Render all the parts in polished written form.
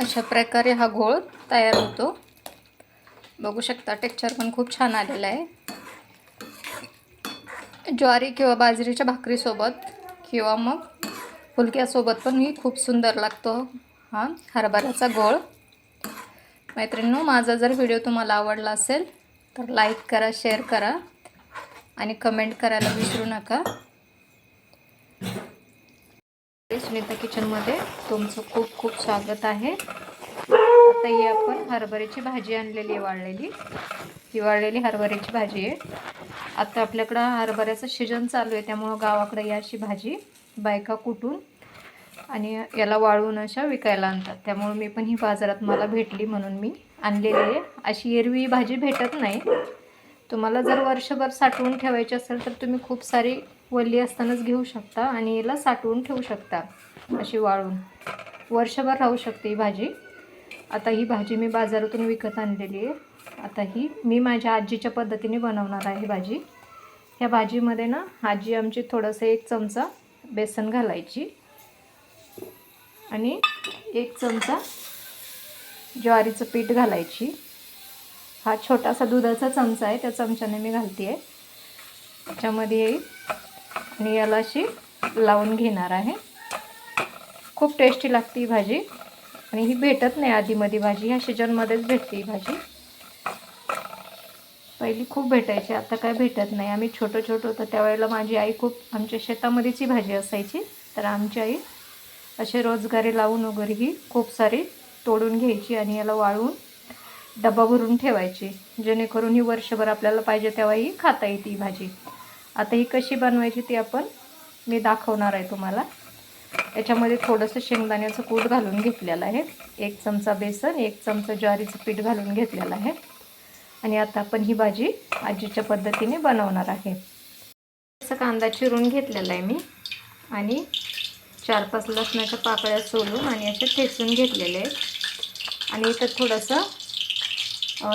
अशा प्रकारे हा घोळ तयार होतो। बघू शकता टेक्स्चर पण खूप छान आलेलं आहे। ज्वारी किंवा बाजरीच्या भाकरीसोबत किंवा मग फुलक्यासोबत पण ही खूप सुंदर लागतो हा हरभऱ्याचा घोळ। मैत्रिणींनो, माझा जर व्हिडिओ तुम्हाला आवडला असेल तर लाईक करा, शेअर करा आणि कमेंट करायला विसरू नका। सुनीता किचनमध्ये तुमचं खूप खूप स्वागत आहे। आता ही आपण हरभऱ्याची भाजी आणलेली आहे, वाळलेली हरभऱ्याची भाजी आहे। आता आपल्याकडे हरभऱ्याचं सीजन चालू आहे, त्यामुळे गावाकडे ही अशी भाजी बायका कुटून आणि याला वाळवून अशा विकायला आणतात। त्यामुळे मी पण ही बाजारात मला भेटली म्हणून मी आणलेली आहे। अशी एरवी भाजी भेटत नाही। तुम्हाला जर वर्षभर साठवून ठेवायची असेल तर तुम्ही खूप सारी वल्ली असतानाच घेऊ शकता आणि याला साठवून ठेवू शकता। अशी वाळून वर्षभर राहू शकते ही भाजी। आता ही भाजी मी बाजारातून विकत आणलेली आहे। आता ही मी माझ्या आजीच्या पद्धतीने बनवणार आहे भाजी। ह्या भाजीमध्ये ना आजी आमची थोडंसं 1 चमचा बेसन घालायची आणि 1 चमचा ज्वारीचं पीठ घालायची। हा छोटासा दुधाचा चमचा आहे, त्या चमच्याने मी घालते आहे त्याच्यामध्ये आणि याला अशी लावून घेणार आहे। खूप टेस्टी लागते ही भाजी आणि ही भेटत नाही आधीमध्ये भाजी, ह्या सीजनमध्येच भेटते ही भाजी। पहिली खूप भेटायची, आता काय भेटत नाही। आम्ही छोटं होतो त्यावेळेला माझी आई खूप आमच्या शेतामध्येच ही भाजी असायची, तर आमची आई असे रोजगारी लावून वगैरे ही खूप सारी तोडून घ्यायची आणि याला वाळवून डबा भरून ठेवायची, जेणेकरून ही वर्षभर आपल्याला पाहिजे तेव्हा ही खाता येते ही भाजी। आता ही कशी बनवायची ती मी दाखवणार आहे तुम्हाला। याच्यामध्ये थोडंसं शेंगदाण्याचं कूट घालून घेतलेलं आहे, 1 चमचा बेसन, 1 चमचा ज्वारीचं पीठ घालून घेतलेलं आहे आणि आता आपण ही भाजी आजीच्या पद्धतीने बनवणार आहे। असा कांदा चिरून घेतलेला आहे मी आणि 4-5 लसणाच्या पाकळ्या सोलून आणि असे ठेचून घेतलेले आहेत आणि इथं थोडंसं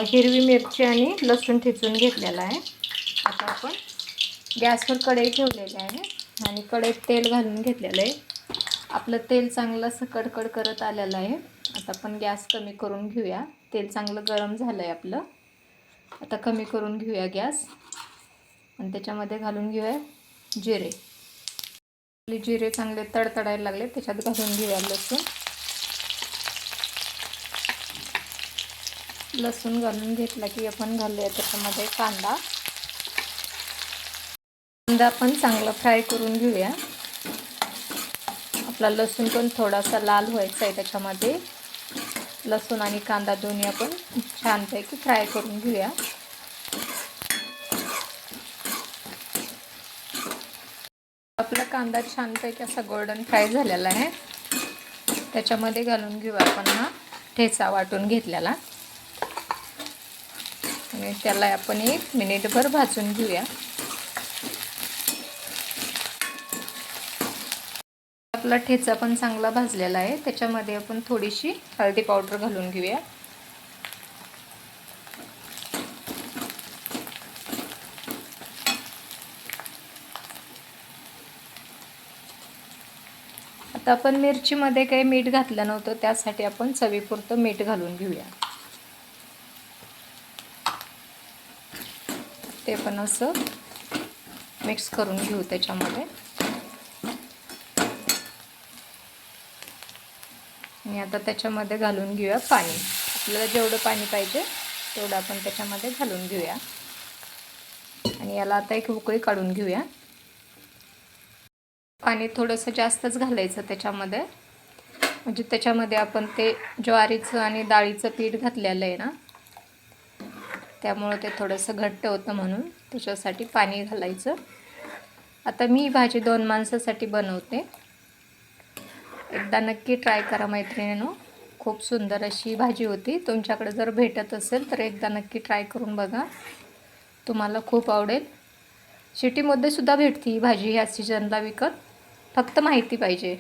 हिरवी मिरची आणि लसूण ठेचून घेतलेला आहे। आता आपण गॅसवर कढई ठेवलेली आहे आणि कढईत तेल घालून घेतलेलं आहे। आपलं तेल चांगलं असं कडकड करत आलेलं आहे। आता आपण गॅस कमी करून घेऊया। तेल चांगलं गरम झालं आहे आपलं, आता कमी करून घेऊया गॅस आणि त्याच्यामध्ये घालून घेऊया जिरे। जिरे चांगले तडतडायला लागले, त्याच्यात घालून घेऊया लसूण घालून घेतला की आपण घालूया त्याच्यामध्ये कांदा आपण चांगला फ्राय करून घेऊया। आपला लसूण पण थोडासा लाल व्हायचा आहे, त्याच्यामध्ये लसूण आणि कांदा दोन्ही आपण छानपैकी फ्राय करून घेऊया। आपला कांदा छानपैकी असा गोल्डन फ्राय झालेला आहे, त्याच्यामध्ये घालून घेऊया आपण हा ठेचा वाटून घेतलेला आणि त्याला आपण 1 मिनिटभर भाजून घेऊया। आपला ठेचा पण चांगला भाजलेला आहे, त्याच्यामध्ये आपण थोडीशी हळदी पावडर घालून घेऊया। आता आपण मिरचीमध्ये काही मीठ घातलं नव्हतं, त्यासाठी आपण चवीपुरतं मीठ घालून घेऊया। ते पण असं मिक्स करून घेऊ त्याच्यामध्ये आणि आता त्याच्यामध्ये घालून घेऊया पाणी। आपल्याला जेवढं पाणी पाहिजे तेवढं आपण त्याच्यामध्ये घालून घेऊया आणि याला आता एक उकळी काढून घेऊया। पाणी थोडंसं जास्तच घालायचं त्याच्यामध्ये, म्हणजे त्याच्यामध्ये आपण ते ज्वारीचं आणि डाळीचं पीठ घातलेलं आहे ना, त्यामुळे ते थोडंसं घट्ट होतं, म्हणून त्याच्यासाठी पाणी घालायचं। आता मी भाजी 2 माणसासाठी बनवते, एकदा नक्की ट्राय करा मैत्रिणींनो। खूप सुंदर अशी भाजी होती। तुमच्याकडे जर भेटत असेल तर एकदा नक्की ट्राय करून बघा, तुम्हाला खूप आवडेल। सिटीमध्ये सुद्धा भेटते ही भाजी ह्या सीजनला विकत, फक्त माहिती पाहिजे।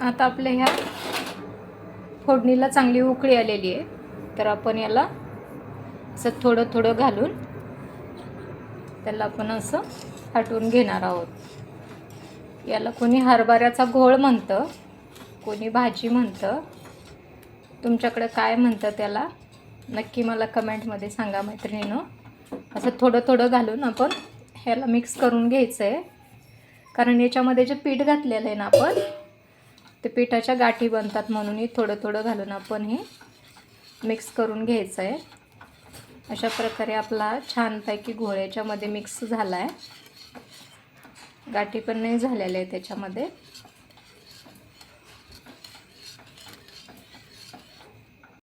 आता आपल्या ह्या फोडणीला चांगली उकळी आलेली आहे, तर आपण याला असं थोडं घालून त्याला आपण असं हटवून घेणार आहोत। याला कोणी हरभऱ्याचा घोळ म्हणतं, कोणी भाजी म्हणतं. तुमच्याकडे काय म्हणतं त्याला नक्की मला कमेंटमध्ये सांगा मैत्रिणींनो. असं थोडं थोडं घालून आपण ह्याला मिक्स करून घ्यायचं आहे, कारण याच्यामध्ये जे पीठ घातलेलं आहे ना आपण, ते पिठाच्या गाठी बनतात, म्हणून हे थोडं थोडं घालून आपण हे मिक्स करून घ्यायचं आहे. अशा प्रकारे आपला छानपैकी घोळ याच्यामध्ये मिक्स झाला आहे, गाठी पण नाही झालेल्या आहे त्याच्यामध्ये.